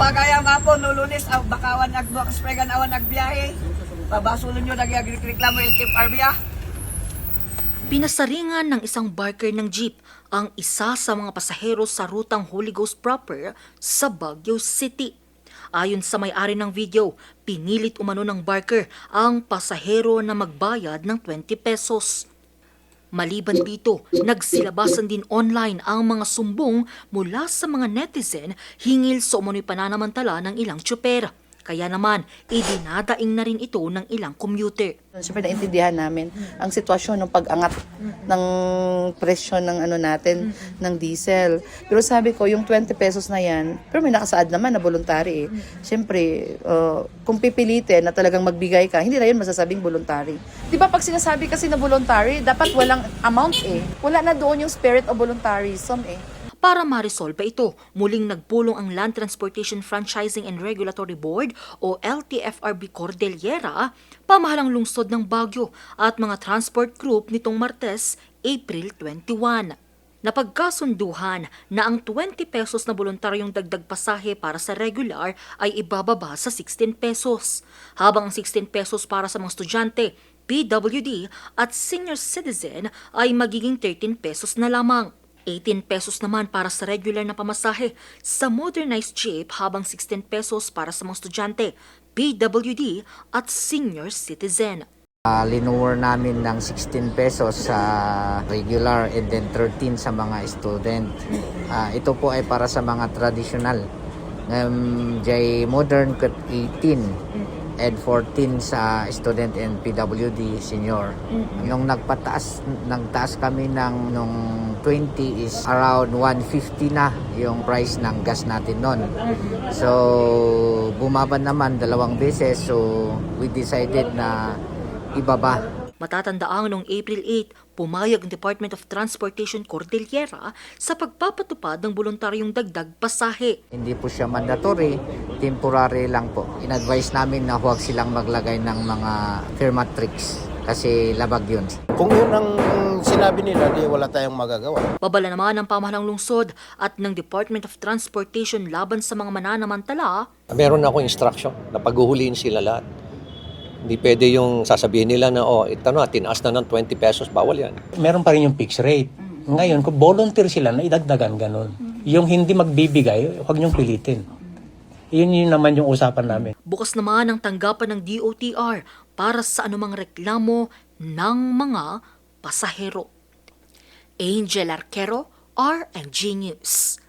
pagayang hapon, no lunes, bakawan nagpregan awan nagbiyahe. Babasulon nyo nag-reklamo LTFRB ah. Pinasaringan ng isang barker ng jeep ang isa sa mga pasahero sa rutang Holy Ghost proper sa Baguio City. Ayon sa may-ari ng video, pinilit umano ng barker ang pasahero na magbayad ng 20 pesos. Maliban dito, nagsilabasan din online ang mga sumbong mula sa mga netizen hingil sa umano'y pananamantala ng ilang tsuper. Kaya naman, idinadaing na rin ito ng ilang commuter. Siyempre naintindihan namin ang sitwasyon ng pag-angat ng presyo ng natin, ng diesel. Pero sabi ko, yung 20 pesos na yan, pero may nakasaad naman na voluntary eh. Siyempre, kung pipilitin na talagang magbigay ka, hindi na yun masasabing voluntary. Di ba pag sinasabi kasi na voluntary, dapat walang amount eh. Wala na doon yung spirit of voluntarism eh. Para ma-resolve ito, muling nagpulong ang Land Transportation Franchising and Regulatory Board o LTFRB Cordillera, pamahalang lungsod ng Baguio at mga transport group nitong Martes, April 21. Napagkasunduhan na ang 20 pesos na voluntaryong dagdag pasahe para sa regular ay ibababa sa 16 pesos, habang ang 16 pesos para sa mga estudyante, PWD at senior citizen ay magiging 13 pesos na lamang. 18 pesos naman para sa regular na pamasahe sa modernized jeep habang 16 pesos para sa mga estudyante, PWD at senior citizen. Linuwer namin ng 16 pesos sa regular and then 13 sa mga student. Ito po ay para sa mga traditional. Jay modern cut 18 and 14 sa student and PWD senior. Yung nagtaas kami ng nung 20 is around 150 na yung price ng gas natin noon. So bumaba naman 2 beses, so we decided na ibaba. Matatandaang noong April 8, pumayag ang Department of Transportation Cordillera sa pagpapatupad ng voluntaryong dagdag pasahe. Hindi po siya mandatory, temporary lang po. In-advise namin na huwag silang maglagay ng mga firmatrix kasi labag yun. Kung yun ang sinabi nila, di wala tayong magagawa. Babala naman ng pamahalang lungsod at ng Department of Transportation laban sa mga mananamantala. Meron ako instruction na paghuhulihin sila lahat. Hindi pwede yung sasabihin nila na, ito na, tinaas na ng 20 pesos, bawal yan. Meron pa rin yung fixed rate. Ngayon, kung volunteer sila na idagdagan ganun, yung hindi magbibigay, huwag niyong pilitin. Yun naman yung usapan namin. Bukas naman ang tanggapan ng DOTR para sa anumang reklamo ng mga pasahero. Angel Arquero, RNG News.